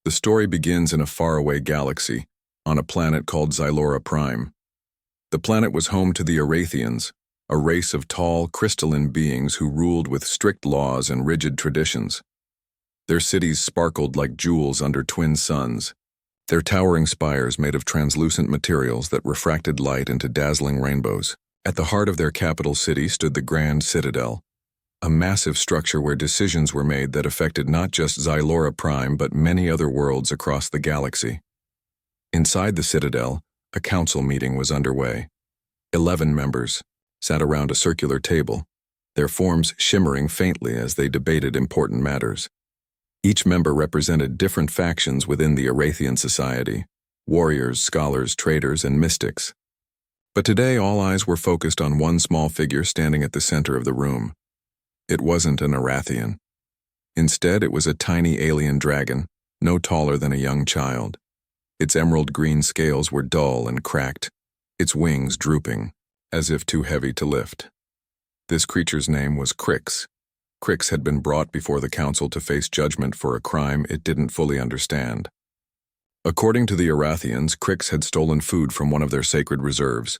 The story begins in a faraway galaxy, on a planet called Xylora Prime. The planet was home to the Arathians, a race of tall, crystalline beings who ruled with strict laws and rigid traditions. Their cities sparkled like jewels under twin suns, their towering spires made of translucent materials that refracted light into dazzling rainbows. At the heart of their capital city stood the Grand Citadel, a massive structure where decisions were made that affected not just Xylora Prime but many other worlds across the galaxy. Inside the Citadel, a council meeting was underway. 11 members sat around a circular table, their forms shimmering faintly as they debated important matters. Each member represented different factions within the Arathian society: warriors, scholars, traders, and mystics. But today all eyes were focused on one small figure standing at the center of the room. It wasn't an Arathian. Instead, it was a tiny alien dragon, no taller than a young child. Its emerald green scales were dull and cracked, its wings drooping, as if too heavy to lift. This creature's name was Crix. Crix had been brought before the council to face judgment for a crime it didn't fully understand. According to the Arathians, Crix had stolen food from one of their sacred reserves,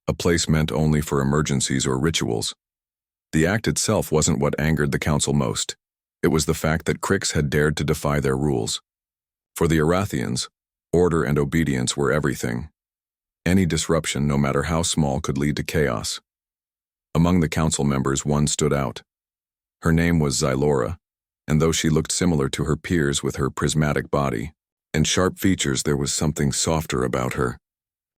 a place meant only for emergencies or rituals. The act itself wasn't what angered the council most. It was the fact that Crix had dared to defy their rules. For the Arathians, order and obedience were everything. Any disruption, no matter how small, could lead to chaos. Among the council members, one stood out. Her name was Xylora, and though she looked similar to her peers with her prismatic body and sharp features, there was something softer about her.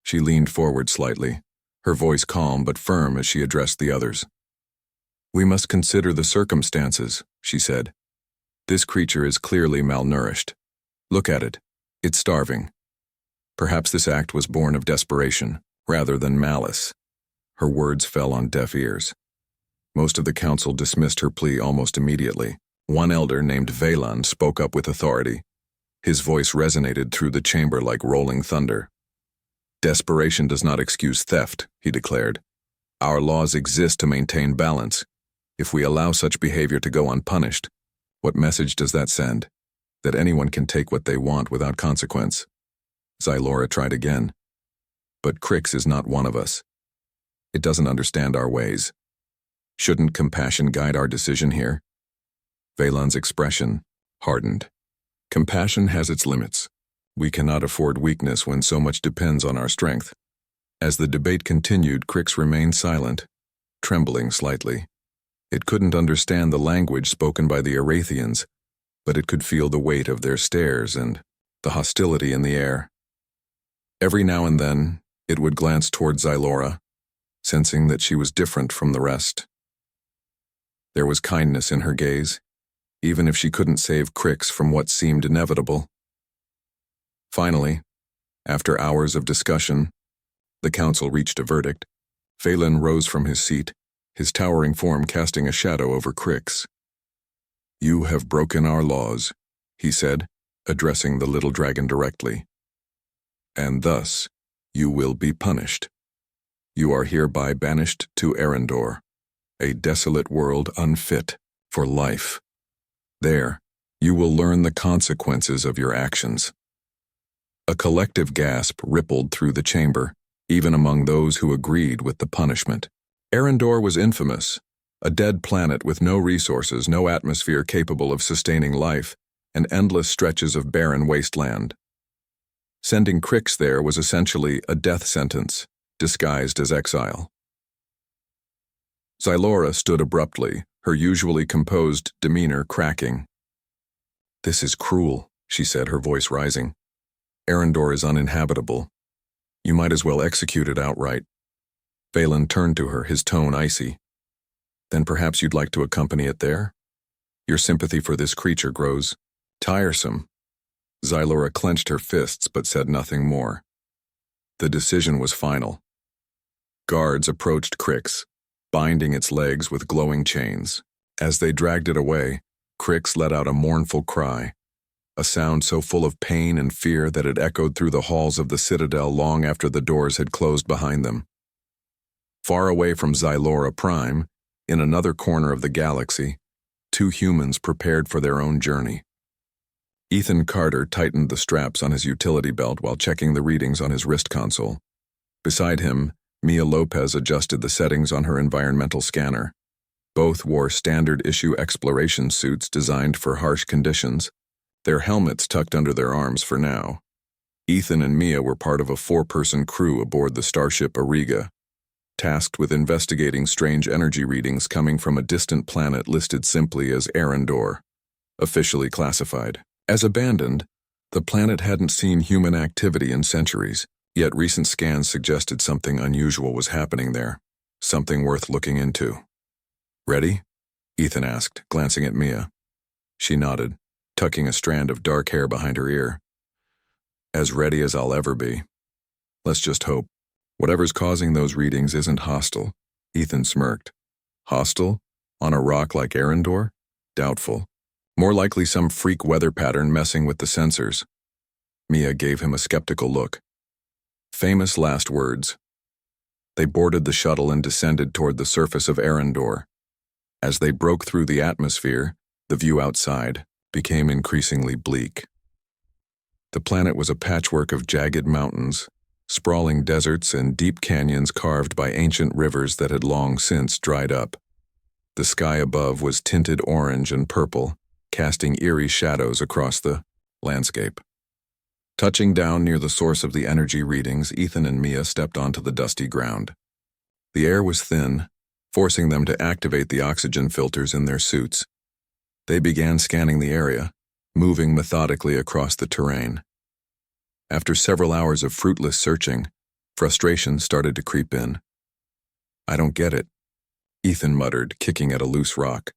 She leaned forward slightly, her voice calm but firm as she addressed the others. "We must consider the circumstances," she said. "This creature is clearly malnourished. Look at it. It's starving." Perhaps this act was born of desperation, rather than malice. Her words fell on deaf ears. Most of the council dismissed her plea almost immediately. One elder named Valan spoke up with authority. His voice resonated through the chamber like rolling thunder. "Desperation does not excuse theft," he declared. "Our laws exist to maintain balance. If we allow such behavior to go unpunished, what message does that send? That anyone can take what they want without consequence." Xylora tried again. "But Crix is not one of us. It doesn't understand our ways. Shouldn't compassion guide our decision here?" Valan's expression hardened. "Compassion has its limits. We cannot afford weakness when so much depends on our strength." As the debate continued, Crix remained silent, trembling slightly. It couldn't understand the language spoken by the Arathians, but it could feel the weight of their stares and the hostility in the air. Every now and then, it would glance toward Xylora, sensing that she was different from the rest. There was kindness in her gaze, even if she couldn't save Crix from what seemed inevitable. Finally, after hours of discussion, the council reached a verdict. Valan rose from his seat, his towering form casting a shadow over Crix. "You have broken our laws," he said, addressing the little dragon directly. "And thus, you will be punished. You are hereby banished to Arendor, a desolate world unfit for life. There, you will learn the consequences of your actions." A collective gasp rippled through the chamber, even among those who agreed with the punishment. Arendor was infamous, a dead planet with no resources, no atmosphere capable of sustaining life, and endless stretches of barren wasteland. Sending Crix there was essentially a death sentence, disguised as exile. Xylora stood abruptly, her usually composed demeanor cracking. "This is cruel," she said, her voice rising. "Arendor is uninhabitable. You might as well execute it outright." Valan turned to her, his tone icy. "Then perhaps you'd like to accompany it there? Your sympathy for this creature grows tiresome." Xylora clenched her fists but said nothing more. The decision was final. Guards approached Crix, binding its legs with glowing chains. As they dragged it away, Crix let out a mournful cry, a sound so full of pain and fear that it echoed through the halls of the Citadel long after the doors had closed behind them. Far away from Xylora Prime, in another corner of the galaxy, two humans prepared for their own journey. Ethan Carter tightened the straps on his utility belt while checking the readings on his wrist console. Beside him, Mia Lopez adjusted the settings on her environmental scanner. Both wore standard-issue exploration suits designed for harsh conditions, their helmets tucked under their arms for now. Ethan and Mia were part of a 4-person crew aboard the starship Auriga, tasked with investigating strange energy readings coming from a distant planet listed simply as Arendor, officially classified as abandoned. The planet hadn't seen human activity in centuries, yet recent scans suggested something unusual was happening there, something worth looking into. "Ready?" Ethan asked, glancing at Mia. She nodded, tucking a strand of dark hair behind her ear. "As ready as I'll ever be. Let's just hope whatever's causing those readings isn't hostile." Ethan smirked. "Hostile? On a rock like Arendor? Doubtful. More likely some freak weather pattern messing with the sensors." Mia gave him a skeptical look. Famous last words. They boarded the shuttle and descended toward the surface of Arendor. As they broke through the atmosphere, the view outside became increasingly bleak. The planet was a patchwork of jagged mountains, sprawling deserts and deep canyons carved by ancient rivers that had long since dried up. The sky above was tinted orange and purple, casting eerie shadows across the landscape. Touching down near the source of the energy readings, Ethan and Mia stepped onto the dusty ground. The air was thin, forcing them to activate the oxygen filters in their suits. They began scanning the area, moving methodically across the terrain. After several hours of fruitless searching, frustration started to creep in. "I don't get it," Ethan muttered, kicking at a loose rock.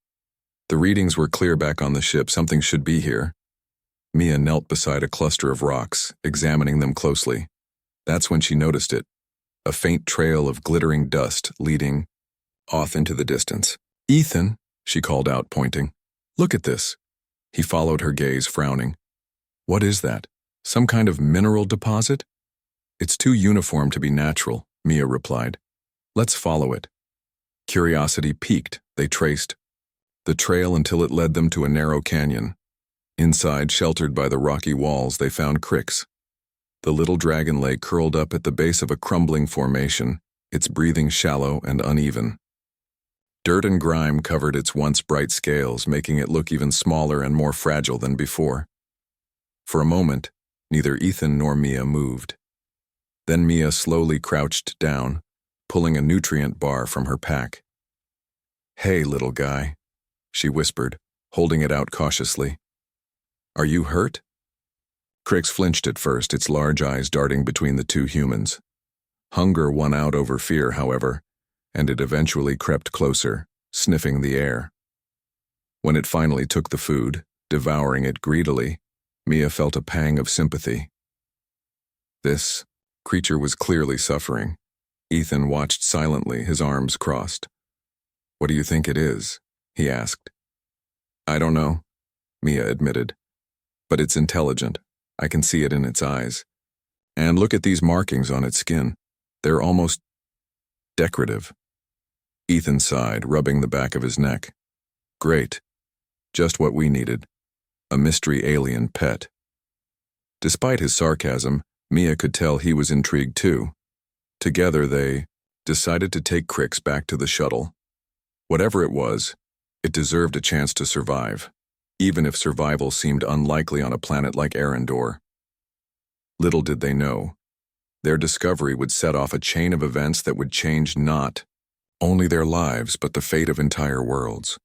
"The readings were clear back on the ship. Something should be here." Mia knelt beside a cluster of rocks, examining them closely. That's when she noticed it, a faint trail of glittering dust leading off into the distance. "Ethan," she called out, pointing. "Look at this." He followed her gaze, frowning. "What is that? Some kind of mineral deposit?" "It's too uniform to be natural," Mia replied. "Let's follow it." Curiosity piqued, they traced the trail until it led them to a narrow canyon. Inside, sheltered by the rocky walls, they found Crix. The little dragon lay curled up at the base of a crumbling formation, its breathing shallow and uneven. Dirt and grime covered its once bright scales, making it look even smaller and more fragile than before. For a moment, neither Ethan nor Mia moved. Then Mia slowly crouched down, pulling a nutrient bar from her pack. "Hey, little guy," she whispered, holding it out cautiously. "Are you hurt?" Crix flinched at first, its large eyes darting between the two humans. Hunger won out over fear, however, and it eventually crept closer, sniffing the air. When it finally took the food, devouring it greedily, Mia felt a pang of sympathy. This creature was clearly suffering. Ethan watched silently, his arms crossed. "What do you think it is?" he asked. "I don't know," Mia admitted. "But it's intelligent. I can see it in its eyes. And look at these markings on its skin. They're almost decorative." Ethan sighed, rubbing the back of his neck. "Great. Just what we needed. A mystery alien pet." Despite his sarcasm, Mia could tell he was intrigued too. Together they decided to take Crix back to the shuttle. Whatever it was, it deserved a chance to survive, even if survival seemed unlikely on a planet like Arendor. Little did they know, their discovery would set off a chain of events that would change not only their lives but the fate of entire worlds.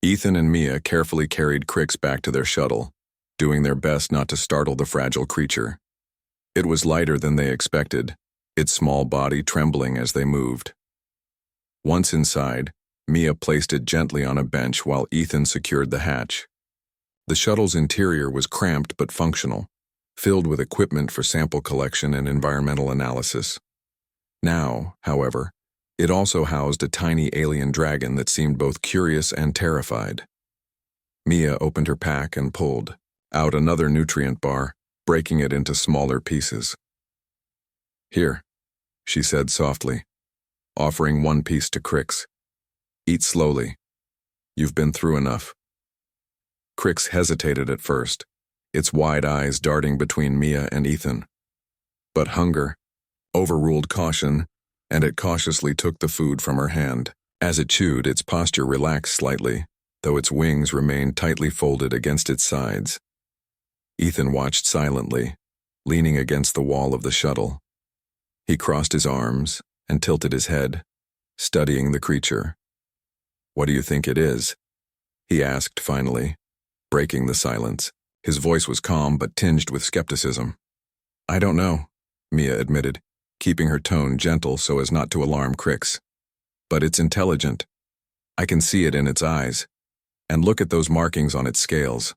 Ethan and Mia carefully carried Crix back to their shuttle, doing their best not to startle the fragile creature. It was lighter than they expected, its small body trembling as they moved. Once inside, Mia placed it gently on a bench while Ethan secured the hatch. The shuttle's interior was cramped but functional, filled with equipment for sample collection and environmental analysis. Now, however, it also housed a tiny alien dragon that seemed both curious and terrified. Mia opened her pack and pulled out another nutrient bar, breaking it into smaller pieces. "Here," she said softly, offering one piece to Crix. "Eat slowly. You've been through enough." Crix hesitated at first, its wide eyes darting between Mia and Ethan. But hunger overruled caution, and it cautiously took the food from her hand. As it chewed, its posture relaxed slightly, though its wings remained tightly folded against its sides. Ethan watched silently, leaning against the wall of the shuttle. He crossed his arms and tilted his head, studying the creature. "What do you think it is?" he asked finally, breaking the silence. His voice was calm but tinged with skepticism. "I don't know," Mia admitted, keeping her tone gentle so as not to alarm Crix. "But it's intelligent. I can see it in its eyes. And look at those markings on its scales.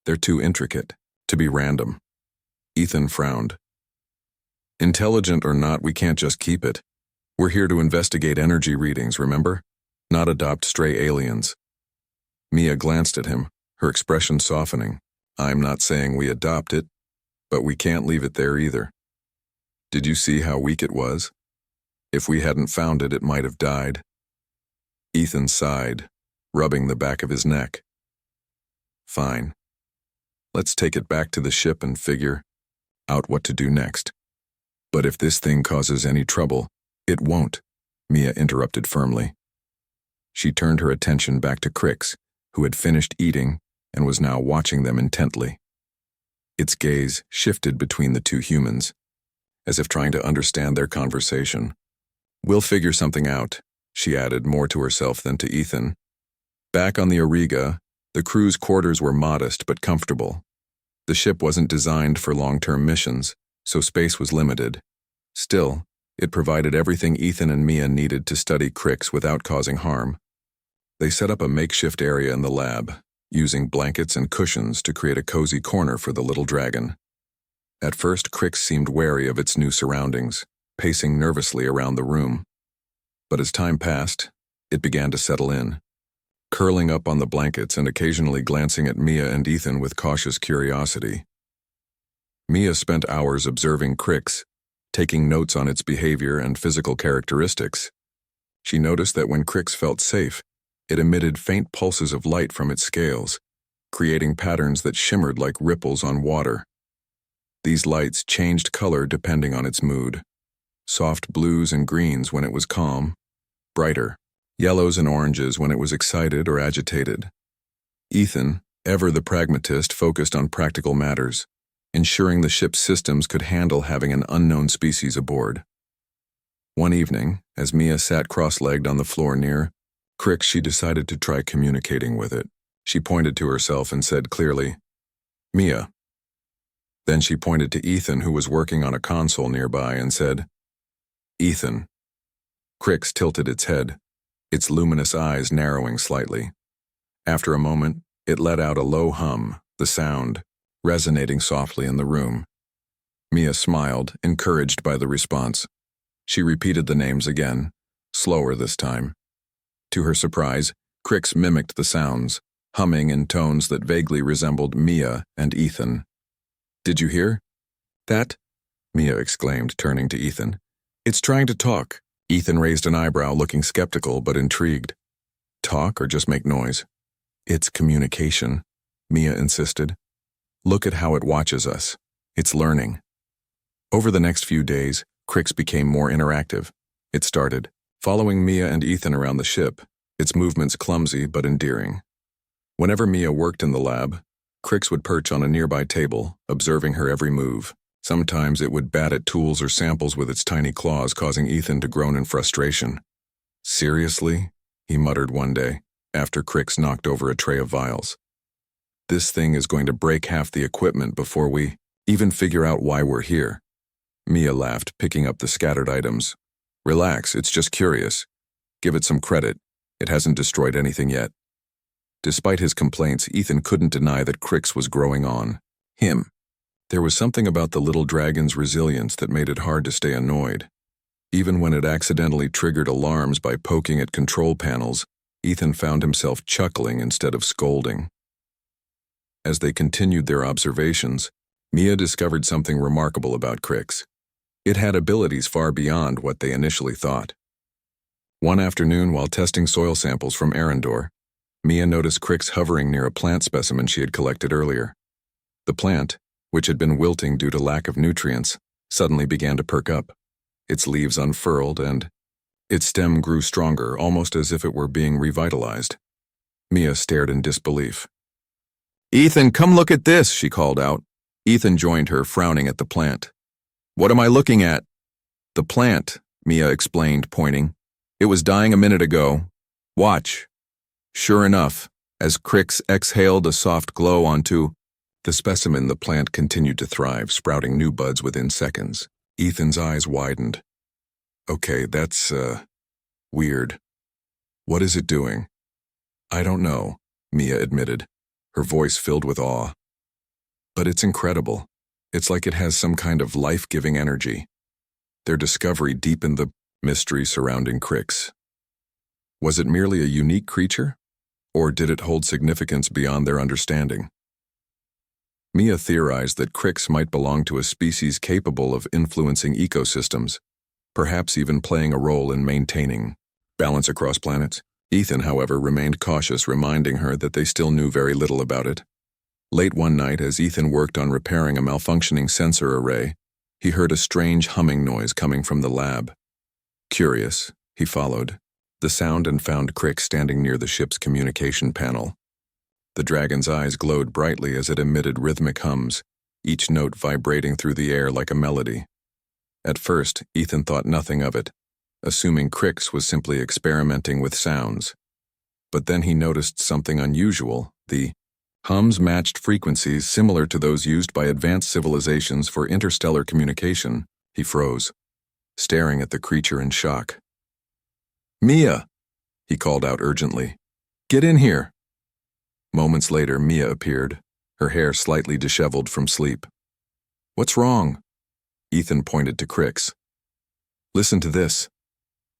They're too intricate to be random." Ethan frowned. "Intelligent or not, we can't just keep it. We're here to investigate energy readings, remember? Not adopt stray aliens." Mia glanced at him, her expression softening. "I'm not saying we adopt it, but we can't leave it there either. Did you see how weak it was? If we hadn't found it, it might have died." Ethan sighed, rubbing the back of his neck. "Fine. Let's take it back to the ship and figure out what to do next. But if this thing causes any trouble, it won't," Mia interrupted firmly. She turned her attention back to Crix, who had finished eating and was now watching them intently. Its gaze shifted between the two humans, as if trying to understand their conversation. "We'll figure something out," she added, more to herself than to Ethan. Back on the Auriga, the crew's quarters were modest but comfortable. The ship wasn't designed for long-term missions, so space was limited. Still, it provided everything Ethan and Mia needed to study Crix without causing harm. They set up a makeshift area in the lab, using blankets and cushions to create a cozy corner for the little dragon. At first, Crix seemed wary of its new surroundings, pacing nervously around the room. But as time passed, it began to settle in, curling up on the blankets and occasionally glancing at Mia and Ethan with cautious curiosity. Mia spent hours observing Crix, taking notes on its behavior and physical characteristics. She noticed that when Crix felt safe, it emitted faint pulses of light from its scales, creating patterns that shimmered like ripples on water. These lights changed color depending on its mood. Soft blues and greens when it was calm, brighter yellows and oranges when it was excited or agitated. Ethan, ever the pragmatist, focused on practical matters, ensuring the ship's systems could handle having an unknown species aboard. One evening, as Mia sat cross-legged on the floor near Crix, she decided to try communicating with it. She pointed to herself and said clearly, "Mia." Then she pointed to Ethan, who was working on a console nearby, and said, "Ethan." Crix tilted its head, its luminous eyes narrowing slightly. After a moment, it let out a low hum, the sound resonating softly in the room. Mia smiled, encouraged by the response. She repeated the names again, slower this time. To her surprise, Crix mimicked the sounds, humming in tones that vaguely resembled Mia and Ethan. "Did you hear that?" Mia exclaimed, turning to Ethan. "It's trying to talk." Ethan raised an eyebrow, looking skeptical but intrigued. "Talk or just make noise?" "It's communication," Mia insisted. "Look at how it watches us. It's learning." Over the next few days, Crix became more interactive. It started following Mia and Ethan around the ship, its movements clumsy but endearing. Whenever Mia worked in the lab, Crix would perch on a nearby table, observing her every move. Sometimes it would bat at tools or samples with its tiny claws, causing Ethan to groan in frustration. "Seriously?" he muttered one day, after Crix knocked over a tray of vials. "This thing is going to break half the equipment before we even figure out why we're here." Mia laughed, picking up the scattered items. "Relax, it's just curious. Give it some credit. It hasn't destroyed anything yet." Despite his complaints, Ethan couldn't deny that Crix was growing on him. There was something about the little dragon's resilience that made it hard to stay annoyed. Even when it accidentally triggered alarms by poking at control panels, Ethan found himself chuckling instead of scolding. As they continued their observations, Mia discovered something remarkable about Crix. It had abilities far beyond what they initially thought. One afternoon, while testing soil samples from Arendor, Mia noticed Crix hovering near a plant specimen she had collected earlier. The plant, which had been wilting due to lack of nutrients, suddenly began to perk up. Its leaves unfurled and its stem grew stronger, almost as if it were being revitalized. Mia stared in disbelief. "Ethan, come look at this," she called out. Ethan joined her, frowning at the plant. "What am I looking at?" "The plant," Mia explained, pointing. "It was dying a minute ago. Watch." Sure enough, as Crix exhaled a soft glow onto the specimen, the plant continued to thrive, sprouting new buds within seconds. Ethan's eyes widened. "Okay, that's, weird. What is it doing?" "I don't know," Mia admitted, her voice filled with awe. "But it's incredible. It's like it has some kind of life-giving energy." Their discovery deepened the mystery surrounding Crix. Was it merely a unique creature, or did it hold significance beyond their understanding? Mia theorized that Crix might belong to a species capable of influencing ecosystems, perhaps even playing a role in maintaining balance across planets. Ethan, however, remained cautious, reminding her that they still knew very little about it. Late one night, as Ethan worked on repairing a malfunctioning sensor array, he heard a strange humming noise coming from the lab. Curious, he followed the sound and found Crix standing near the ship's communication panel. The dragon's eyes glowed brightly as it emitted rhythmic hums, each note vibrating through the air like a melody. At first, Ethan thought nothing of it, assuming Crix was simply experimenting with sounds. But then he noticed something unusual. The hums matched frequencies similar to those used by advanced civilizations for interstellar communication. He froze, staring at the creature in shock. "Mia!" he called out urgently. "Get in here!" Moments later, Mia appeared, her hair slightly disheveled from sleep. "What's wrong?" Ethan pointed to Crix. "Listen to this."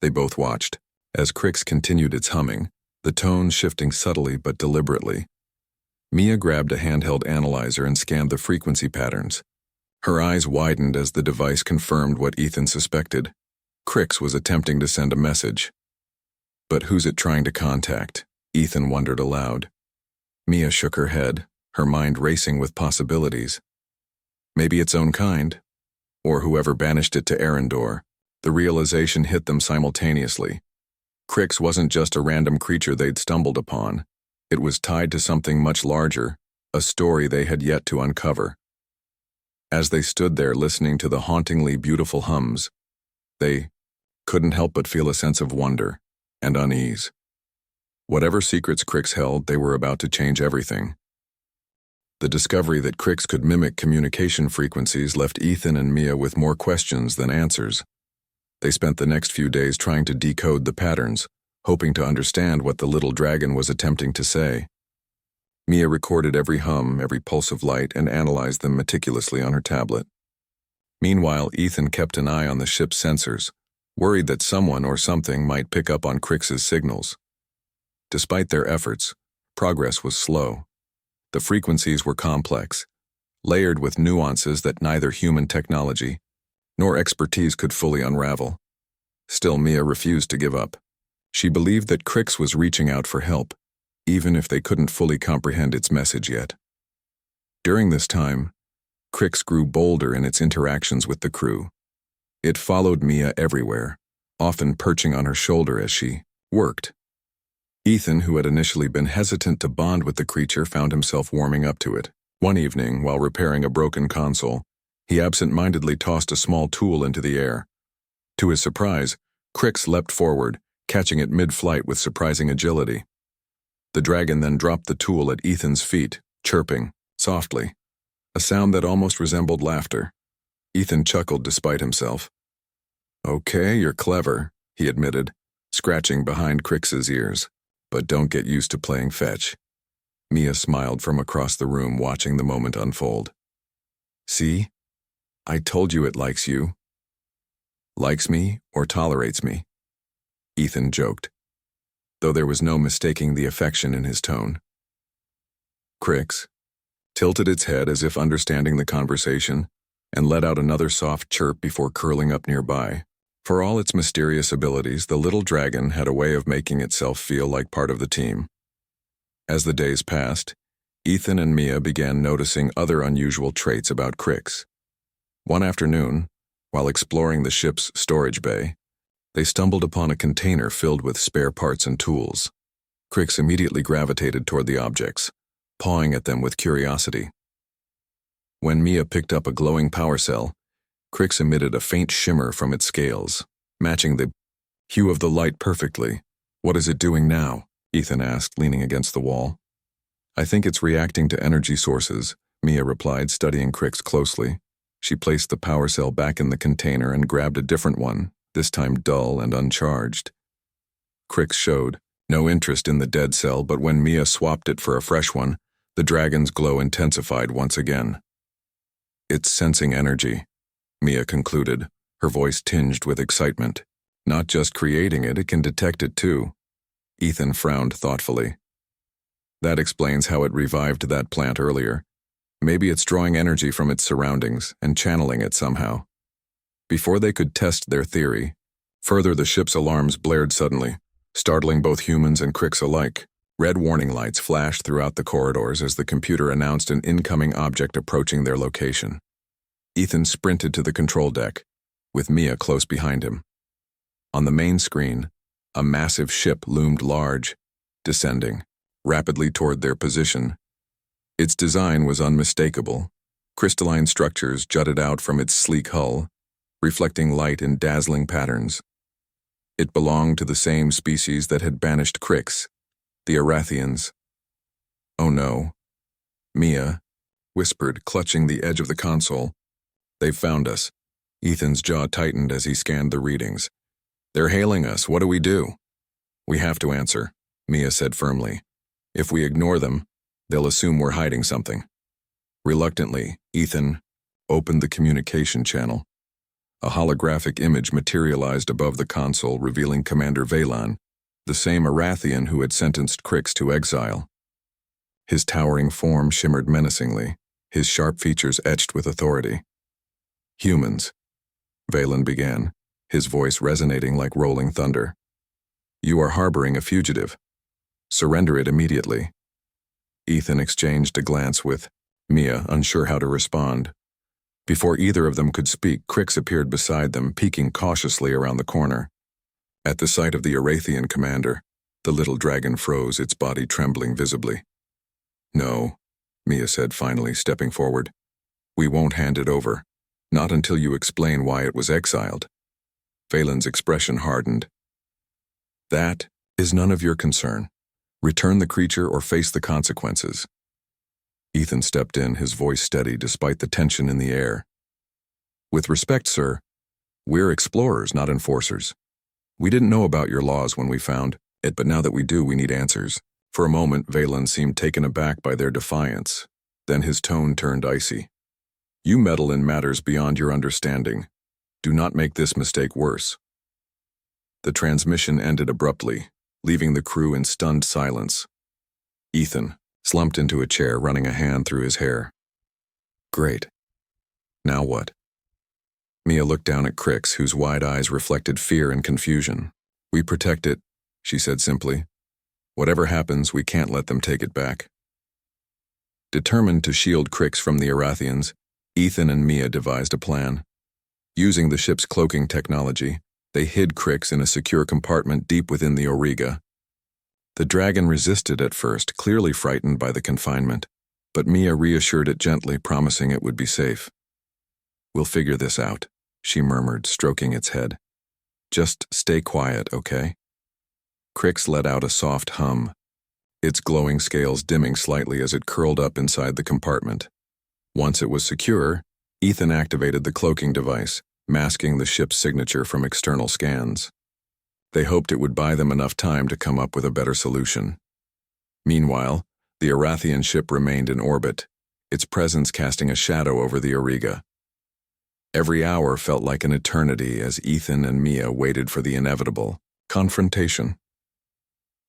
They both watched, as Crix continued its humming, the tones shifting subtly but deliberately. Mia grabbed a handheld analyzer and scanned the frequency patterns. Her eyes widened as the device confirmed what Ethan suspected. Crix was attempting to send a message. But who's it trying to contact? Ethan wondered aloud. Mia shook her head, her mind racing with possibilities. Maybe its own kind, or whoever banished it to Arendor. The realization hit them simultaneously. Crix wasn't just a random creature they'd stumbled upon. It was tied to something much larger, a story they had yet to uncover. As they stood there listening to the hauntingly beautiful hums, they couldn't help but feel a sense of wonder and unease. Whatever secrets Crix held, they were about to change everything. The discovery that Crix could mimic communication frequencies left Ethan and Mia with more questions than answers. They spent the next few days trying to decode the patterns, hoping to understand what the little dragon was attempting to say. Mia recorded every hum, every pulse of light, and analyzed them meticulously on her tablet. Meanwhile, Ethan kept an eye on the ship's sensors, worried that someone or something might pick up on Crix's signals. Despite their efforts, progress was slow. The frequencies were complex, layered with nuances that neither human technology nor expertise could fully unravel. Still, Mia refused to give up. She believed that Crix was reaching out for help, even if they couldn't fully comprehend its message yet. During this time, Crix grew bolder in its interactions with the crew. It followed Mia everywhere, often perching on her shoulder as she worked. Ethan, who had initially been hesitant to bond with the creature, found himself warming up to it. One evening, while repairing a broken console, he absent-mindedly tossed a small tool into the air. To his surprise, Crix leapt forward, catching it mid-flight with surprising agility. The dragon then dropped the tool at Ethan's feet, chirping softly, a sound that almost resembled laughter. Ethan chuckled despite himself. "Okay, you're clever," he admitted, scratching behind Crix's ears. "But don't get used to playing fetch." Mia smiled from across the room, watching the moment unfold. "See? I told you it likes you." "Likes me or tolerates me," Ethan joked, though there was no mistaking the affection in his tone. Crix tilted its head as if understanding the conversation and let out another soft chirp before curling up nearby. For all its mysterious abilities, the little dragon had a way of making itself feel like part of the team. As the days passed, Ethan and Mia began noticing other unusual traits about Crix. One afternoon, while exploring the ship's storage bay, they stumbled upon a container filled with spare parts and tools. Crix immediately gravitated toward the objects, pawing at them with curiosity. When Mia picked up a glowing power cell, Crix emitted a faint shimmer from its scales, matching the hue of the light perfectly. "What is it doing now?" Ethan asked, leaning against the wall. "I think it's reacting to energy sources," Mia replied, studying Crix closely. She placed the power cell back in the container and grabbed a different one, this time dull and uncharged. Crix showed no interest in the dead cell, but when Mia swapped it for a fresh one, the dragon's glow intensified once again. "It's sensing energy," Mia concluded, her voice tinged with excitement. "Not just creating it, it can detect it too." Ethan frowned thoughtfully. "That explains how it revived that plant earlier. Maybe it's drawing energy from its surroundings and channeling it somehow." Before they could test their theory, the ship's alarms blared suddenly, startling both humans and Crix alike. Red warning lights flashed throughout the corridors as the computer announced an incoming object approaching their location. Ethan sprinted to the control deck, with Mia close behind him. On the main screen, a massive ship loomed large, descending rapidly toward their position. Its design was unmistakable. Crystalline structures jutted out from its sleek hull, reflecting light in dazzling patterns. It belonged to the same species that had banished Crix, the Arathians. "Oh no," Mia whispered, clutching the edge of the console. "They've found us." Ethan's jaw tightened as he scanned the readings. "They're hailing us. What do we do?" "We have to answer," Mia said firmly. "If we ignore them, they'll assume we're hiding something." Reluctantly, Ethan opened the communication channel. A holographic image materialized above the console, revealing Commander Valan, the same Arathian who had sentenced Crix to exile. His towering form shimmered menacingly, his sharp features etched with authority. "Humans," Valan began, his voice resonating like rolling thunder. "You are harboring a fugitive. Surrender it immediately." Ethan exchanged a glance with Mia, unsure how to respond. Before either of them could speak, Crix appeared beside them, peeking cautiously around the corner. At the sight of the Arathian commander, the little dragon froze, its body trembling visibly. "No," Mia said finally, stepping forward. "We won't hand it over. Not until you explain why it was exiled." Valan's expression hardened. "That is none of your concern. Return the creature or face the consequences." Ethan stepped in, his voice steady despite the tension in the air. "With respect, sir, we're explorers, not enforcers. We didn't know about your laws when we found it, but now that we do, we need answers." For a moment, Valan seemed taken aback by their defiance. Then his tone turned icy. "You meddle in matters beyond your understanding. Do not make this mistake worse." The transmission ended abruptly, leaving the crew in stunned silence. Ethan slumped into a chair, running a hand through his hair. "Great. Now what?" Mia looked down at Crix, whose wide eyes reflected fear and confusion. "We protect it," she said simply. "Whatever happens, we can't let them take it back." Determined to shield Crix from the Arathians, Ethan and Mia devised a plan. Using the ship's cloaking technology, they hid Crix in a secure compartment deep within the Auriga. The dragon resisted at first, clearly frightened by the confinement, but Mia reassured it gently, promising it would be safe. "We'll figure this out," she murmured, stroking its head. "Just stay quiet, okay?" Crix let out a soft hum, its glowing scales dimming slightly as it curled up inside the compartment. Once it was secure, Ethan activated the cloaking device, masking the ship's signature from external scans. They hoped it would buy them enough time to come up with a better solution. Meanwhile, the Arathian ship remained in orbit, its presence casting a shadow over the Auriga. Every hour felt like an eternity as Ethan and Mia waited for the inevitable confrontation.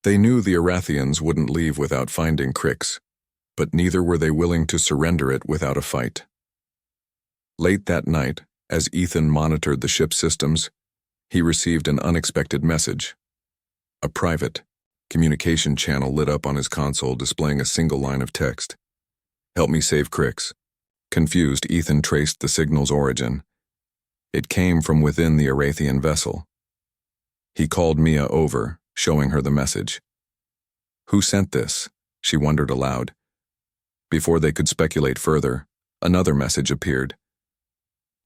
They knew the Arathians wouldn't leave without finding Crix, but neither were they willing to surrender it without a fight. Late that night, as Ethan monitored the ship's systems, he received an unexpected message. A private communication channel lit up on his console, displaying a single line of text. Help me save Crix. Confused, Ethan traced the signal's origin. It came from within the Arathian vessel. He called Mia over, showing her the message. Who sent this? She wondered aloud. Before they could speculate further, another message appeared.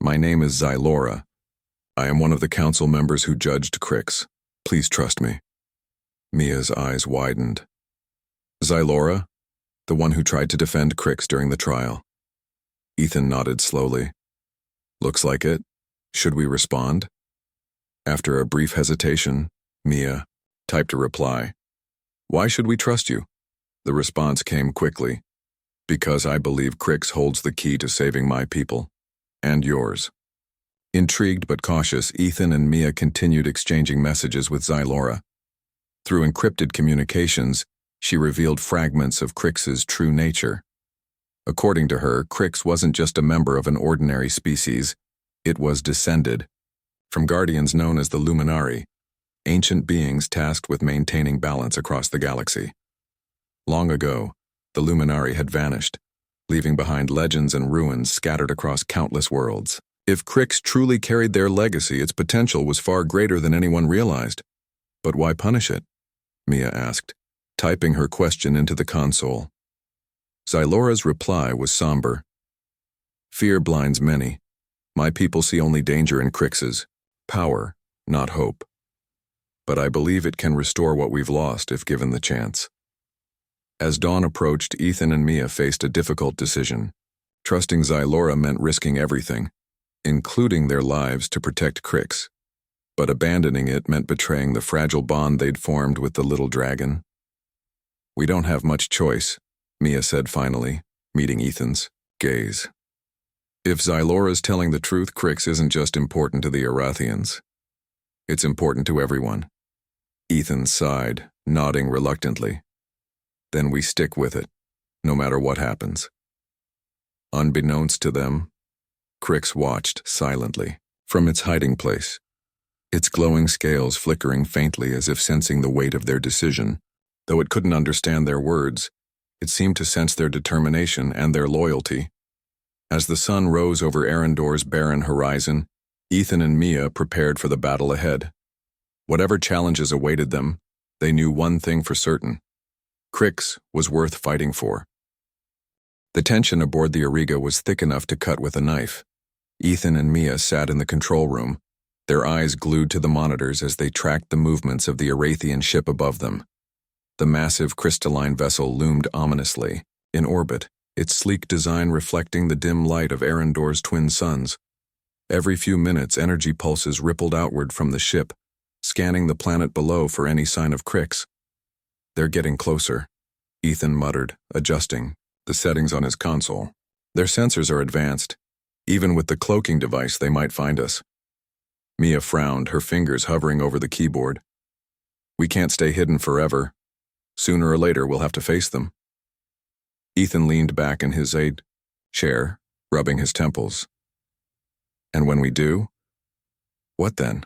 My name is Xylora. I am one of the council members who judged Crix. Please trust me. Mia's eyes widened. Xylora? The one who tried to defend Crix during the trial. Ethan nodded slowly. Looks like it. Should we respond? After a brief hesitation, Mia typed a reply. Why should we trust you? The response came quickly. Because I believe Crix holds the key to saving my people. And yours. Intrigued but cautious, Ethan and Mia continued exchanging messages with Xylora. Through encrypted communications, she revealed fragments of Crix's true nature. According to her, Crix wasn't just a member of an ordinary species, it was descended from guardians known as the Luminari, ancient beings tasked with maintaining balance across the galaxy. Long ago, the Luminari had vanished, leaving behind legends and ruins scattered across countless worlds. If Crix truly carried their legacy, its potential was far greater than anyone realized. But why punish it? Mia asked, typing her question into the console. Xylora's reply was somber. Fear blinds many. My people see only danger in Crix's power, not hope. But I believe it can restore what we've lost if given the chance. As dawn approached, Ethan and Mia faced a difficult decision. Trusting Xylora meant risking everything, including their lives to protect Crix. But abandoning it meant betraying the fragile bond they'd formed with the little dragon. We don't have much choice, Mia said finally, meeting Ethan's gaze. If Xylora's telling the truth, Crix isn't just important to the Arathians. It's important to everyone. Ethan sighed, nodding reluctantly. Then we stick with it, no matter what happens. Unbeknownst to them, Crix watched silently from its hiding place, its glowing scales flickering faintly as if sensing the weight of their decision. Though it couldn't understand their words, it seemed to sense their determination and their loyalty. As the sun rose over Arendor's barren horizon, Ethan and Mia prepared for the battle ahead. Whatever challenges awaited them, they knew one thing for certain. Crix was worth fighting for. The tension aboard the Auriga was thick enough to cut with a knife. Ethan and Mia sat in the control room, their eyes glued to the monitors as they tracked the movements of the Arathian ship above them. The massive crystalline vessel loomed ominously, in orbit, its sleek design reflecting the dim light of Arendor's twin suns. Every few minutes, energy pulses rippled outward from the ship, scanning the planet below for any sign of Crix. They're getting closer, Ethan muttered, adjusting the settings on his console. Their sensors are advanced. Even with the cloaking device, they might find us. Mia frowned, her fingers hovering over the keyboard. We can't stay hidden forever. Sooner or later, we'll have to face them. Ethan leaned back in his aide chair, rubbing his temples. And when we do? What then?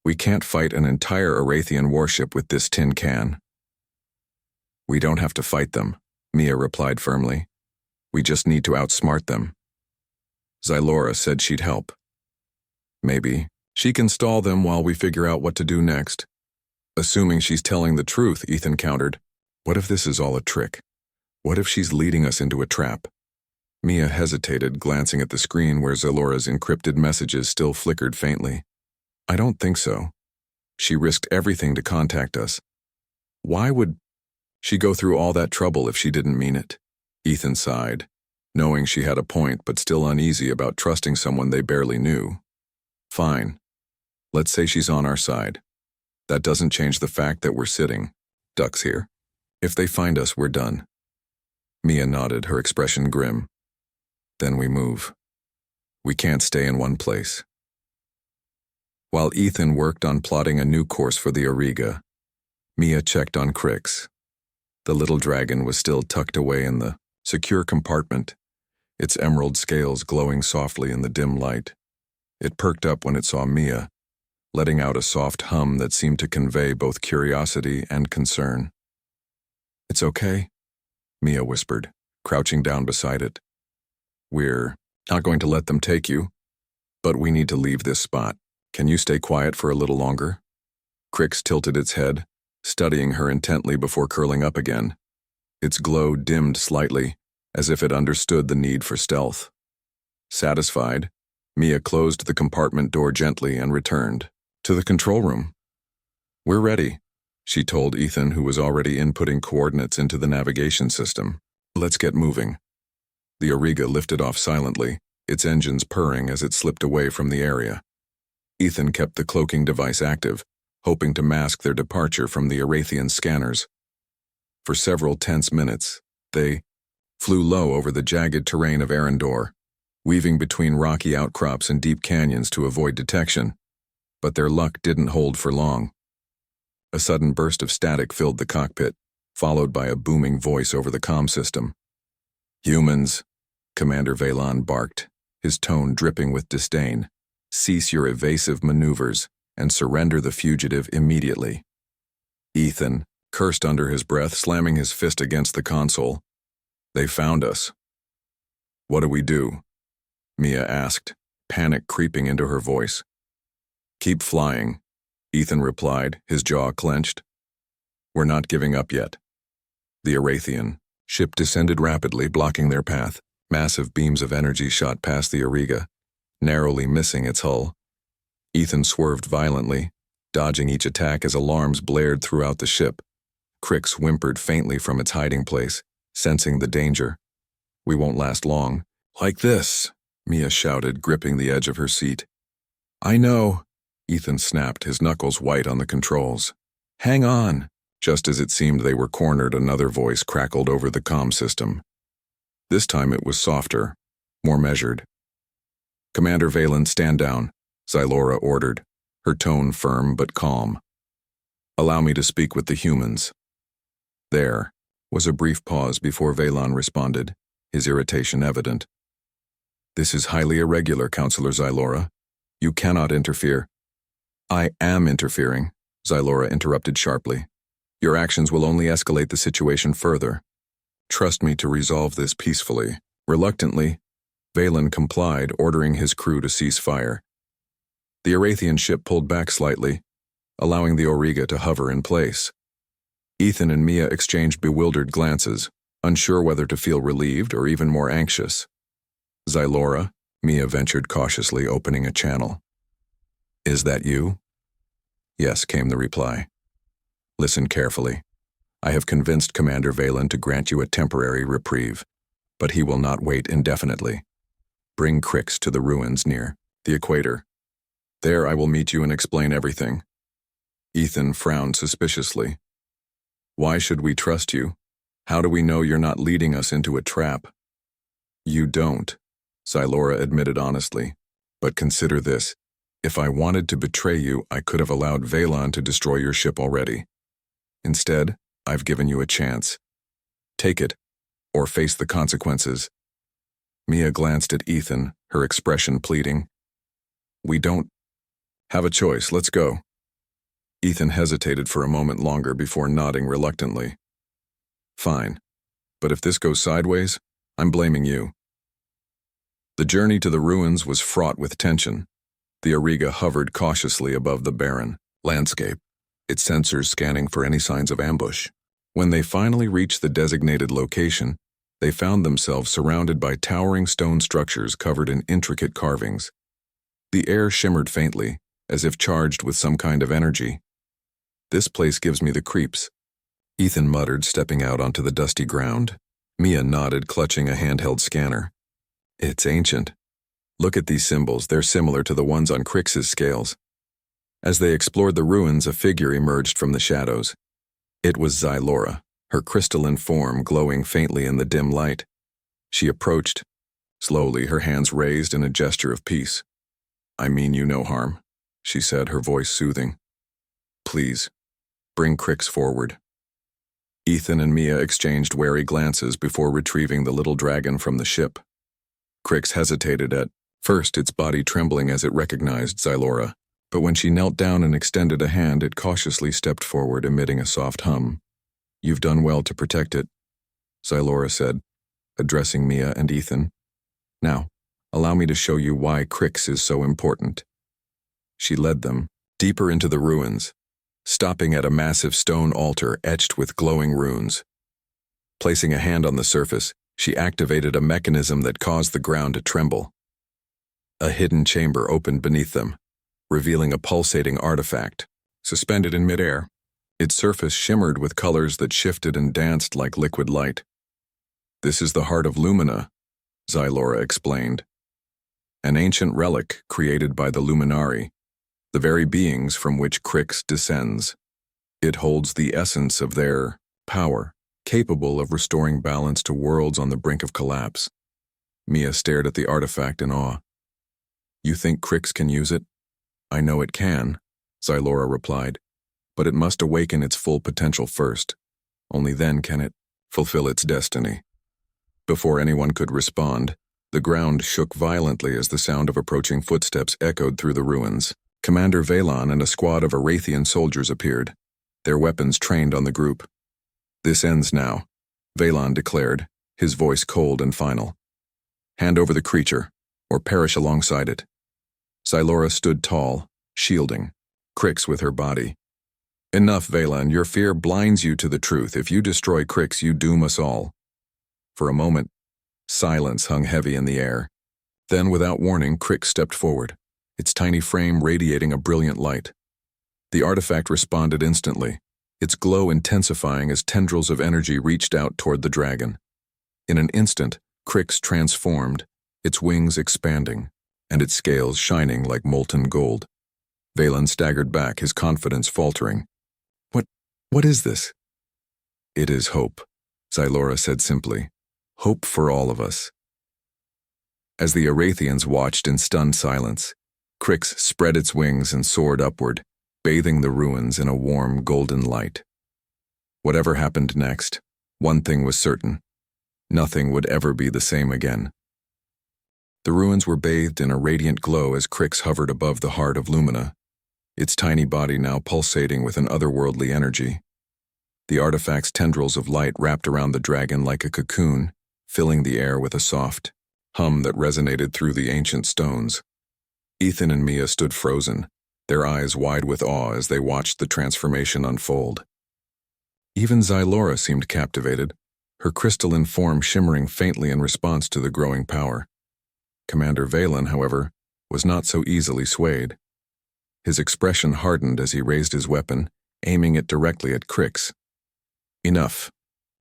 We can't fight an entire Arathian warship with this tin can. We don't have to fight them, Mia replied firmly. We just need to outsmart them. Xylora said she'd help. Maybe. She can stall them while we figure out what to do next. Assuming she's telling the truth, Ethan countered. What if this is all a trick? What if she's leading us into a trap? Mia hesitated, glancing at the screen where Xylora's encrypted messages still flickered faintly. I don't think so. She risked everything to contact us. Why would she go through all that trouble if she didn't mean it? Ethan sighed, knowing she had a point but still uneasy about trusting someone they barely knew. Fine. Let's say she's on our side. That doesn't change the fact that we're sitting ducks here. If they find us, we're done. Mia nodded, her expression grim. Then we move. We can't stay in one place. While Ethan worked on plotting a new course for the Auriga, Mia checked on Crix. The little dragon was still tucked away in the secure compartment, its emerald scales glowing softly in the dim light. It perked up when it saw Mia, letting out a soft hum that seemed to convey both curiosity and concern. It's okay, Mia whispered, crouching down beside it. We're not going to let them take you, but we need to leave this spot. Can you stay quiet for a little longer? Crix tilted its head, studying her intently before curling up again. Its glow dimmed slightly, as if it understood the need for stealth. Satisfied, Mia closed the compartment door gently and returned to the control room. We're ready, she told Ethan, who was already inputting coordinates into the navigation system. Let's get moving. The Auriga lifted off silently, its engines purring as it slipped away from the area. Ethan kept the cloaking device active, hoping to mask their departure from the Arathian scanners. For several tense minutes, they flew low over the jagged terrain of Arendor, weaving between rocky outcrops and deep canyons to avoid detection. But their luck didn't hold for long. A sudden burst of static filled the cockpit, followed by a booming voice over the comm system. Humans, Commander Vaylon barked, his tone dripping with disdain. Cease your evasive maneuvers and surrender the fugitive immediately. Ethan cursed under his breath, slamming his fist against the console. They found us. What do we do? Mia asked, panic creeping into her voice. Keep flying, Ethan replied, his jaw clenched. We're not giving up yet. The Arathian ship descended rapidly, blocking their path. Massive beams of energy shot past the Auriga, narrowly missing its hull. Ethan swerved violently, dodging each attack as alarms blared throughout the ship. Crix whimpered faintly from its hiding place, sensing the danger. We won't last long. Like this, Mia shouted, gripping the edge of her seat. I know, Ethan snapped, his knuckles white on the controls. Hang on. Just as it seemed they were cornered, another voice crackled over the comm system. This time it was softer, more measured. Commander Vaylon, stand down, Xylora ordered, her tone firm but calm. Allow me to speak with the humans. There was a brief pause before Vaylon responded, his irritation evident. This is highly irregular, Counselor Xylora. You cannot interfere. I am interfering, Xylora interrupted sharply. Your actions will only escalate the situation further. Trust me to resolve this peacefully. Reluctantly, Vaylon complied, ordering his crew to cease fire. The Arathian ship pulled back slightly, allowing the Auriga to hover in place. Ethan and Mia exchanged bewildered glances, unsure whether to feel relieved or even more anxious. Xylora, Mia ventured cautiously, opening a channel. Is that you? Yes, came the reply. Listen carefully. I have convinced Commander Vaylon to grant you a temporary reprieve, but he will not wait indefinitely. Bring Crix to the ruins near the equator. There I will meet you and explain everything. Ethan frowned suspiciously. Why should we trust you? How do we know you're not leading us into a trap? You don't, Xylora admitted honestly. But consider this. If I wanted to betray you, I could have allowed Vaylon to destroy your ship already. Instead, I've given you a chance. Take it, or face the consequences. Mia glanced at Ethan, her expression pleading. We don't have a choice, let's go. Ethan hesitated for a moment longer before nodding reluctantly. Fine, but if this goes sideways, I'm blaming you. The journey to the ruins was fraught with tension. The Auriga hovered cautiously above the barren landscape, its sensors scanning for any signs of ambush. When they finally reached the designated location, they found themselves surrounded by towering stone structures covered in intricate carvings. The air shimmered faintly, as if charged with some kind of energy. This place gives me the creeps, Ethan muttered, stepping out onto the dusty ground. Mia nodded, clutching a handheld scanner. It's ancient. Look at these symbols, they're similar to the ones on Crix's scales. As they explored the ruins, a figure emerged from the shadows. It was Xylora, her crystalline form glowing faintly in the dim light. She approached, slowly, her hands raised in a gesture of peace. I mean you no harm, she said, her voice soothing. Please, bring Crix forward. Ethan and Mia exchanged wary glances before retrieving the little dragon from the ship. Crix hesitated at first, its body trembling as it recognized Xylora. But when she knelt down and extended a hand, it cautiously stepped forward, emitting a soft hum. You've done well to protect it, Xylora said, addressing Mia and Ethan. "Now, allow me to show you why Crix is so important." She led them deeper into the ruins, stopping at a massive stone altar etched with glowing runes. Placing a hand on the surface, she activated a mechanism that caused the ground to tremble. A hidden chamber opened beneath them, revealing a pulsating artifact, suspended in midair. Its surface shimmered with colors that shifted and danced like liquid light. "This is the heart of Lumina," Xylora explained. "An ancient relic created by the Luminari, the very beings from which Crix descends. It holds the essence of their power, capable of restoring balance to worlds on the brink of collapse." Mia stared at the artifact in awe. "You think Crix can use it?" "I know it can," Xylora replied, "but it must awaken its full potential first. Only then can it fulfill its destiny." Before anyone could respond, the ground shook violently as the sound of approaching footsteps echoed through the ruins. Commander Vaylon and a squad of Arathian soldiers appeared, their weapons trained on the group. "This ends now," Vaylon declared, his voice cold and final. "Hand over the creature, or perish alongside it." Xylora stood tall, shielding Crix with her body. "Enough, Vaylon. Your fear blinds you to the truth. If you destroy Crix, you doom us all." For a moment, silence hung heavy in the air. Then, without warning, Crix stepped forward, its tiny frame radiating a brilliant light. The artifact responded instantly, its glow intensifying as tendrils of energy reached out toward the dragon. In an instant, Crix transformed, its wings expanding, and its scales shining like molten gold. Vaylon staggered back, his confidence faltering. What is this?" "It is hope," Xylora said simply. "Hope for all of us." As the Arathians watched in stunned silence, Crix spread its wings and soared upward, bathing the ruins in a warm golden light. Whatever happened next, one thing was certain: nothing would ever be the same again. The ruins were bathed in a radiant glow as Crix hovered above the heart of Lumina, its tiny body now pulsating with an otherworldly energy. The artifact's tendrils of light wrapped around the dragon like a cocoon, filling the air with a soft hum that resonated through the ancient stones. Ethan and Mia stood frozen, their eyes wide with awe as they watched the transformation unfold. Even Xylora seemed captivated, her crystalline form shimmering faintly in response to the growing power. Commander Vaylon, however, was not so easily swayed. His expression hardened as he raised his weapon, aiming it directly at Crix. "Enough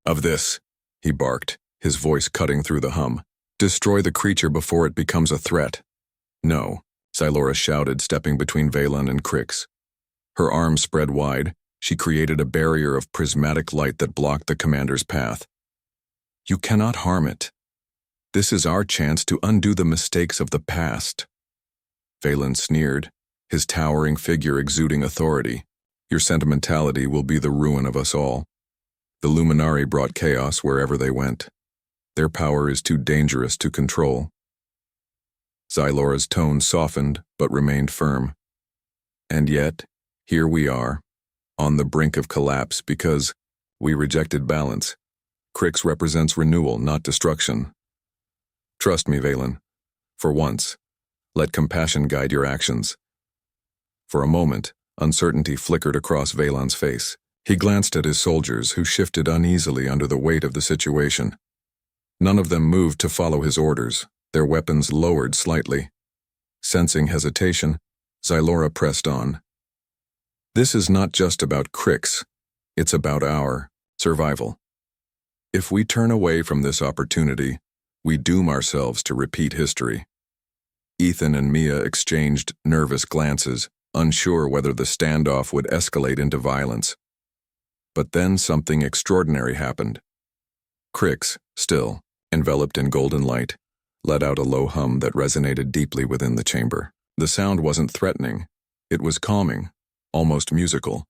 of this," he barked, his voice cutting through the hum. "Destroy the creature before it becomes a threat." "No," Xylora shouted, stepping between Vaylon and Crix. Her arms spread wide, she created a barrier of prismatic light that blocked the commander's path. "You cannot harm it. This is our chance to undo the mistakes of the past." Vaylon sneered, his towering figure exuding authority. "Your sentimentality will be the ruin of us all. The Luminari brought chaos wherever they went. Their power is too dangerous to control." Xylora's tone softened but remained firm. "And yet, here we are, on the brink of collapse because we rejected balance. Crix represents renewal, not destruction. Trust me, Vaylon. For once, let compassion guide your actions." For a moment, uncertainty flickered across Vaylon's face. He glanced at his soldiers, who shifted uneasily under the weight of the situation. None of them moved to follow his orders, their weapons lowered slightly. Sensing hesitation, Xylora pressed on. "This is not just about Crix, it's about our survival. If we turn away from this opportunity, we doom ourselves to repeat history." Ethan and Mia exchanged nervous glances, unsure whether the standoff would escalate into violence. But then something extraordinary happened. Crix, still, enveloped in golden light, let out a low hum that resonated deeply within the chamber. The sound wasn't threatening, it was calming, almost musical.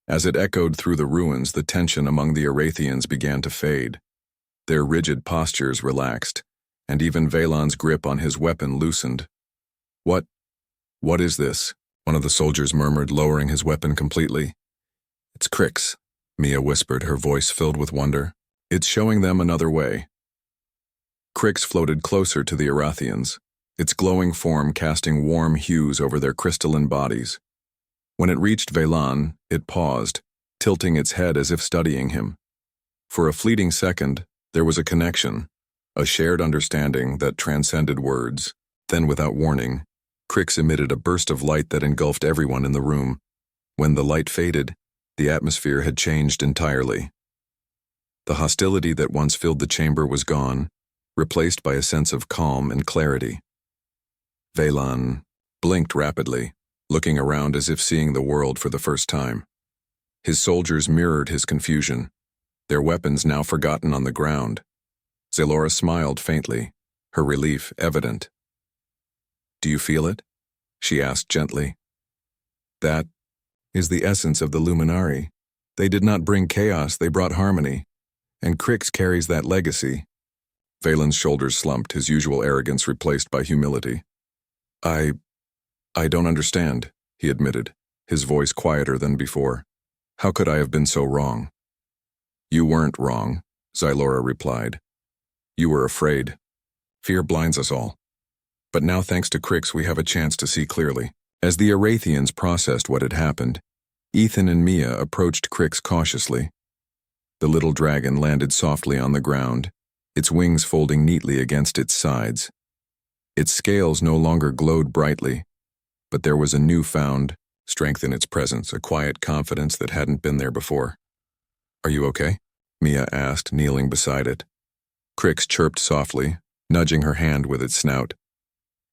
As it echoed through the ruins, the tension among the Arathians began to fade. Their rigid postures relaxed, and even Vaylon's grip on his weapon loosened. What is this?" one of the soldiers murmured, lowering his weapon completely. "It's Crix," Mia whispered, her voice filled with wonder. "It's showing them another way. Crix floated closer to the Arathians, its glowing form casting warm hues over their crystalline bodies. When it reached Velan, it paused, tilting its head as if studying him. For a fleeting second, there was a connection, a shared understanding that transcended words. Then, without warning, Crix emitted a burst of light that engulfed everyone in the room. When the light faded, the atmosphere had changed entirely. The hostility that once filled the chamber was gone, replaced by a sense of calm and clarity. Velan blinked rapidly, looking around as if seeing the world for the first time. His soldiers mirrored his confusion, their weapons now forgotten on the ground. Zalora smiled faintly, her relief evident. "Do you feel it?" she asked gently. "That is the essence of the Luminari. They did not bring chaos, they brought harmony. And Crix carries that legacy." Valen's shoulders slumped, his usual arrogance replaced by humility. I don't understand," he admitted, his voice quieter than before. "How could I have been so wrong?" "You weren't wrong," Zalora replied. "You were afraid. Fear blinds us all. But now, thanks to Crix, we have a chance to see clearly." As the Arathians processed what had happened, Ethan and Mia approached Crix cautiously. The little dragon landed softly on the ground, its wings folding neatly against its sides. Its scales no longer glowed brightly, but there was a newfound strength in its presence, a quiet confidence that hadn't been there before. "Are you okay?" Mia asked, kneeling beside it. Crix chirped softly, nudging her hand with its snout.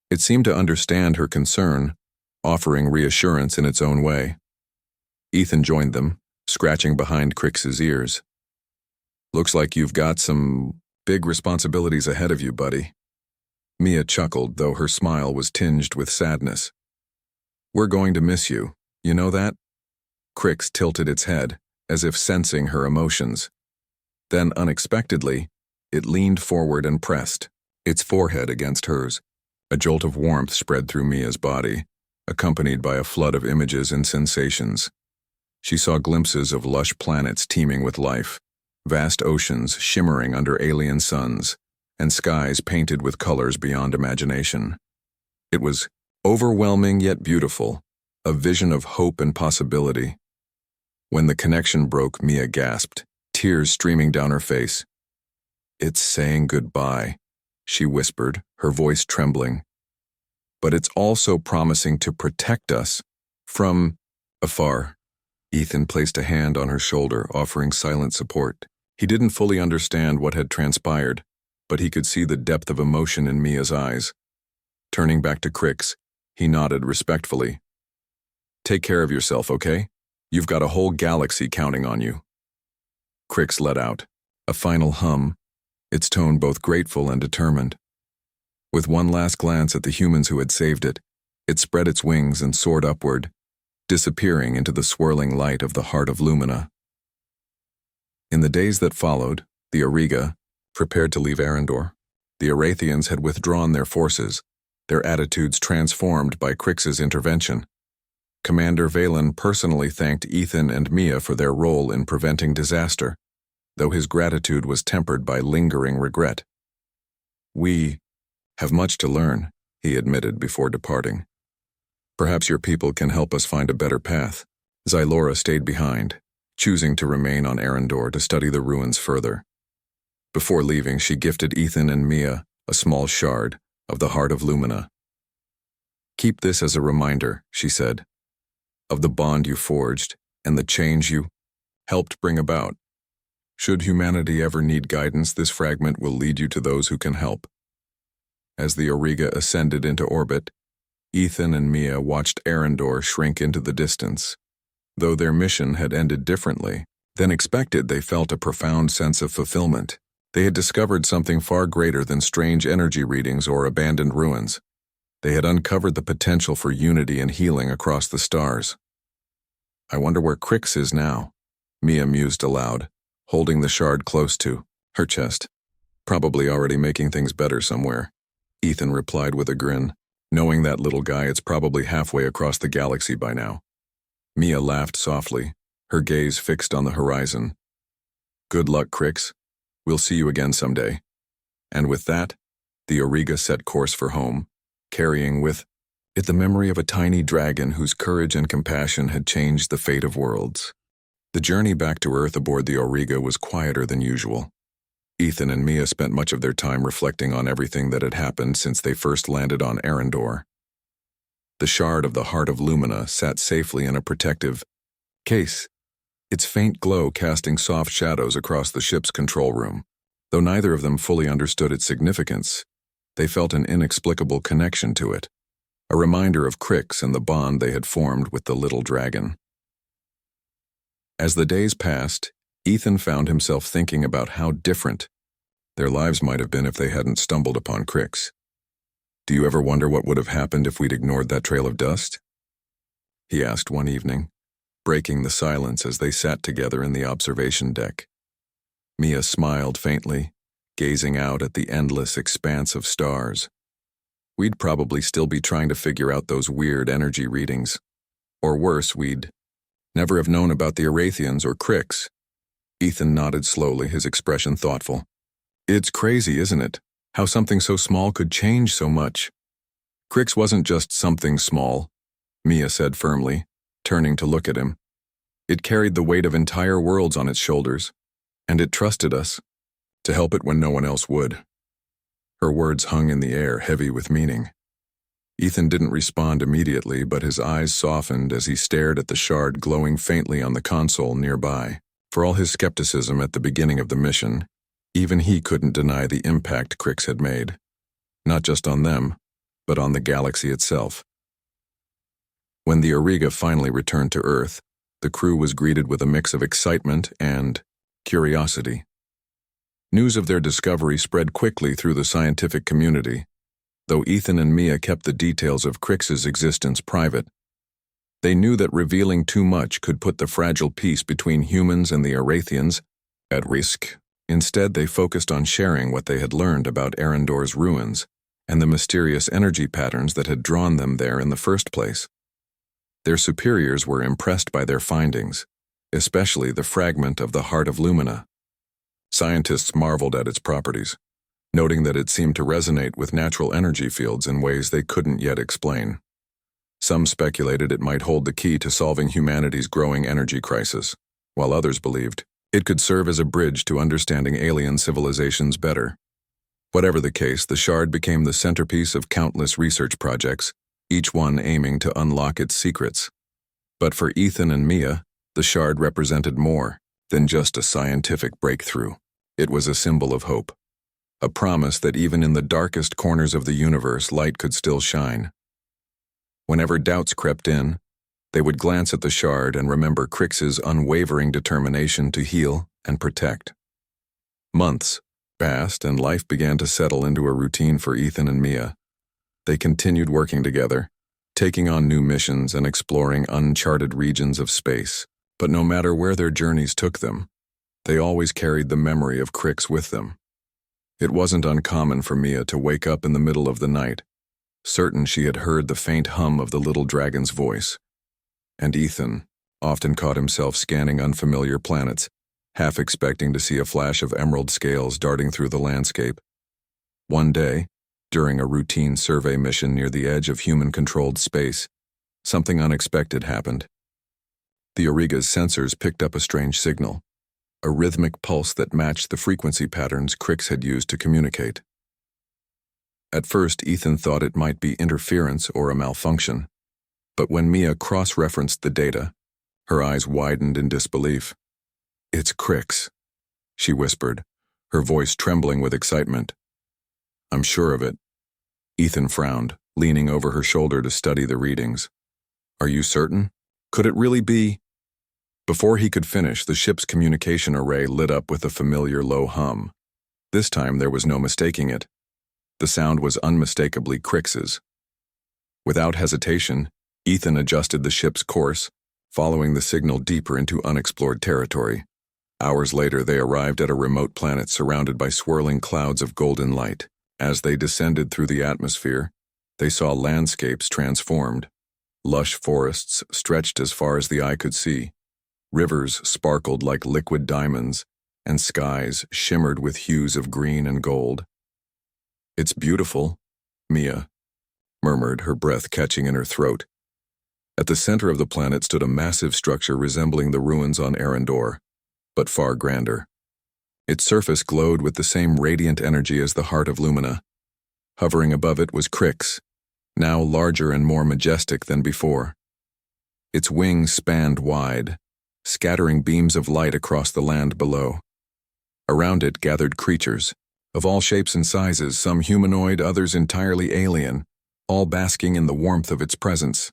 It seemed to understand her concern, offering reassurance in its own way. Ethan joined them, scratching behind Crix's ears. "Looks like you've got some big responsibilities ahead of you, buddy." Mia chuckled, though her smile was tinged with sadness. "We're going to miss you, you know that?" Crix tilted its head, as if sensing her emotions. Then, unexpectedly, it leaned forward and pressed, its forehead against hers. A jolt of warmth spread through Mia's body, accompanied by a flood of images and sensations. She saw glimpses of lush planets teeming with life, vast oceans shimmering under alien suns, and skies painted with colors beyond imagination. It was overwhelming yet beautiful, a vision of hope and possibility. When the connection broke, Mia gasped, tears streaming down her face. "It's saying goodbye," she whispered, her voice trembling. "But it's also promising to protect us from afar." Ethan placed a hand on her shoulder, offering silent support. He didn't fully understand what had transpired, but he could see the depth of emotion in Mia's eyes. Turning back to Crix, he nodded respectfully. "Take care of yourself, okay? You've got a whole galaxy counting on you." Crix let out a final hum, its tone both grateful and determined. With one last glance at the humans who had saved it, it spread its wings and soared upward, disappearing into the swirling light of the heart of Lumina. In the days that followed, the Auriga prepared to leave Arendor. The Arathians had withdrawn their forces, their attitudes transformed by Crix's intervention. Commander Valen personally thanked Ethan and Mia for their role in preventing disaster, though his gratitude was tempered by lingering regret. "We have much to learn," he admitted before departing. "Perhaps your people can help us find a better path." Zalora stayed behind, choosing to remain on Arendor to study the ruins further. Before leaving, she gifted Ethan and Mia a small shard of the heart of Lumina. "Keep this as a reminder," she said, "of the bond you forged and the change you helped bring about. Should humanity ever need guidance, this fragment will lead you to those who can help." As the Auriga ascended into orbit, Ethan and Mia watched Arendor shrink into the distance. Though their mission had ended differently than expected, they felt a profound sense of fulfillment. They had discovered something far greater than strange energy readings or abandoned ruins. They had uncovered the potential for unity and healing across the stars. "I wonder where Crix is now," Mia mused aloud, holding the shard close to her chest. "Probably already making things better somewhere," Ethan replied with a grin. "Knowing that little guy, it's probably halfway across the galaxy by now." Mia laughed softly, her gaze fixed on the horizon. "Good luck, Crix. We'll see you again someday." And with that, the Auriga set course for home, carrying with it the memory of a tiny dragon whose courage and compassion had changed the fate of worlds. The journey back to Earth aboard the Auriga was quieter than usual. Ethan and Mia spent much of their time reflecting on everything that had happened since they first landed on Arendor. The shard of the Heart of Lumina sat safely in a protective case, its faint glow casting soft shadows across the ship's control room. Though neither of them fully understood its significance, they felt an inexplicable connection to it, a reminder of Crix and the bond they had formed with the little dragon. As the days passed, Ethan found himself thinking about how different their lives might have been if they hadn't stumbled upon Crix. "Do you ever wonder what would have happened if we'd ignored that trail of dust?" he asked one evening, breaking the silence as they sat together in the observation deck. Mia smiled faintly, gazing out at the endless expanse of stars. "We'd probably still be trying to figure out those weird energy readings. Or worse, we'd never have known about the Arathians or Crix." Ethan nodded slowly, his expression thoughtful. "It's crazy, isn't it? How something so small could change so much." "Crix wasn't just something small," Mia said firmly, turning to look at him. "It carried the weight of entire worlds on its shoulders, and it trusted us to help it when no one else would." Her words hung in the air, heavy with meaning. Ethan didn't respond immediately, but his eyes softened as he stared at the shard glowing faintly on the console nearby. For all his skepticism at the beginning of the mission, even he couldn't deny the impact Crix had made. Not just on them, but on the galaxy itself. When the Auriga finally returned to Earth, the crew was greeted with a mix of excitement and curiosity. News of their discovery spread quickly through the scientific community, though Ethan and Mia kept the details of Crix's existence private. They knew that revealing too much could put the fragile peace between humans and the Arathians at risk. Instead, they focused on sharing what they had learned about Arendor's ruins and the mysterious energy patterns that had drawn them there in the first place. Their superiors were impressed by their findings, especially the fragment of the Heart of Lumina. Scientists marveled at its properties, noting that it seemed to resonate with natural energy fields in ways they couldn't yet explain. Some speculated it might hold the key to solving humanity's growing energy crisis, while others believed it could serve as a bridge to understanding alien civilizations better. Whatever the case, the shard became the centerpiece of countless research projects, each one aiming to unlock its secrets. But for Ethan and Mia, the shard represented more than just a scientific breakthrough. It was a symbol of hope, a promise that even in the darkest corners of the universe, light could still shine. Whenever doubts crept in, they would glance at the shard and remember Crix's unwavering determination to heal and protect. Months passed and life began to settle into a routine for Ethan and Mia. They continued working together, taking on new missions and exploring uncharted regions of space. But no matter where their journeys took them, they always carried the memory of Crix with them. It wasn't uncommon for Mia to wake up in the middle of the night, certain she had heard the faint hum of the little dragon's voice. And Ethan often caught himself scanning unfamiliar planets, half expecting to see a flash of emerald scales darting through the landscape. One day, during a routine survey mission near the edge of human-controlled space, something unexpected happened. The Auriga's sensors picked up a strange signal, a rhythmic pulse that matched the frequency patterns Crix had used to communicate. At first, Ethan thought it might be interference or a malfunction, but when Mia cross-referenced the data, her eyes widened in disbelief. "It's Crix," she whispered, her voice trembling with excitement. "I'm sure of it." Ethan frowned, leaning over her shoulder to study the readings. "Are you certain? Could it really be?" Before he could finish, the ship's communication array lit up with a familiar low hum. This time there was no mistaking it. The sound was unmistakably Crix's. Without hesitation, Ethan adjusted the ship's course, following the signal deeper into unexplored territory. Hours later, they arrived at a remote planet surrounded by swirling clouds of golden light. As they descended through the atmosphere, they saw landscapes transformed. Lush forests stretched as far as the eye could see. Rivers sparkled like liquid diamonds, and skies shimmered with hues of green and gold. It's beautiful, Mia murmured, her breath catching in her throat. At the center of the planet stood a massive structure resembling the ruins on Arendor, but far grander. Its surface glowed with the same radiant energy as the heart of Lumina. Hovering above it was Crix, now larger and more majestic than before. Its wings spanned wide, scattering beams of light across the land below. Around it gathered creatures, of all shapes and sizes, some humanoid, others entirely alien, all basking in the warmth of its presence.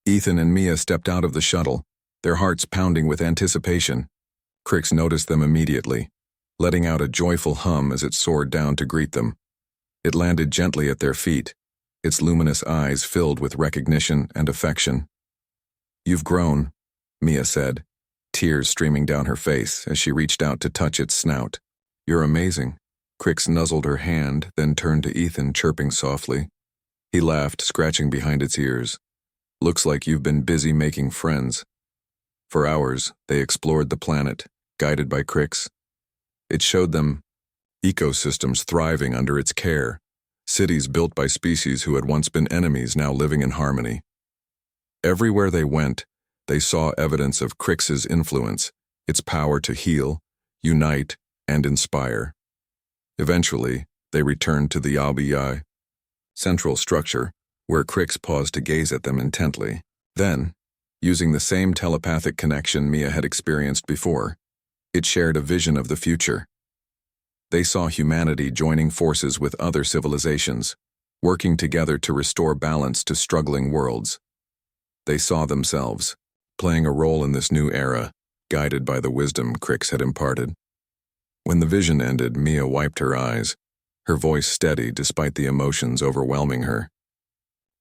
Ethan and Mia stepped out of the shuttle, their hearts pounding with anticipation. Crix noticed them immediately, letting out a joyful hum as it soared down to greet them. It landed gently at their feet, its luminous eyes filled with recognition and affection. "You've grown," Mia said, tears streaming down her face as she reached out to touch its snout. "You're amazing." Crix nuzzled her hand, then turned to Ethan, chirping softly. He laughed, scratching behind its ears. "Looks like you've been busy making friends." For hours, they explored the planet, guided by Crix. It showed them ecosystems thriving under its care, cities built by species who had once been enemies now living in harmony. Everywhere they went, they saw evidence of Crix's influence, its power to heal, unite, and inspire. Eventually, they returned to the HFY central structure, where Crix paused to gaze at them intently. Then, using the same telepathic connection Mia had experienced before, it shared a vision of the future. They saw humanity joining forces with other civilizations, working together to restore balance to struggling worlds. They saw themselves, playing a role in this new era, guided by the wisdom Crix had imparted. When the vision ended, Mia wiped her eyes, her voice steady despite the emotions overwhelming her.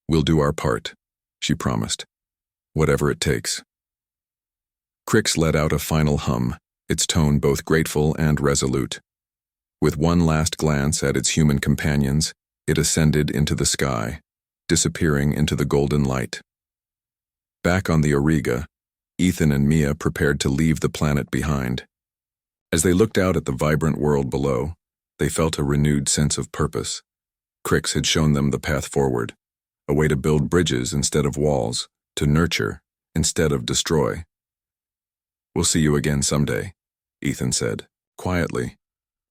"We'll do our part," she promised. "Whatever it takes." Crix let out a final hum, its tone both grateful and resolute. With one last glance at its human companions, it ascended into the sky, disappearing into the golden light. Back on the Auriga, Ethan and Mia prepared to leave the planet behind. As they looked out at the vibrant world below, they felt a renewed sense of purpose. Crix had shown them the path forward, a way to build bridges instead of walls, to nurture instead of destroy. "We'll see you again someday," Ethan said, quietly,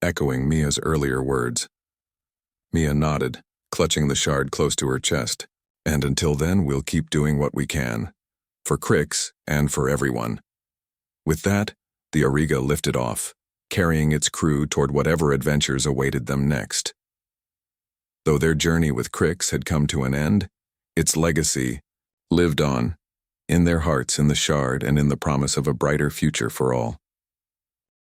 echoing Mia's earlier words. Mia nodded, clutching the shard close to her chest. "And until then, we'll keep doing what we can. For Crix and for everyone." With that, the Auriga lifted off, carrying its crew toward whatever adventures awaited them next. Though their journey with Crix had come to an end, its legacy lived on, in their hearts, in the shard, and in the promise of a brighter future for all.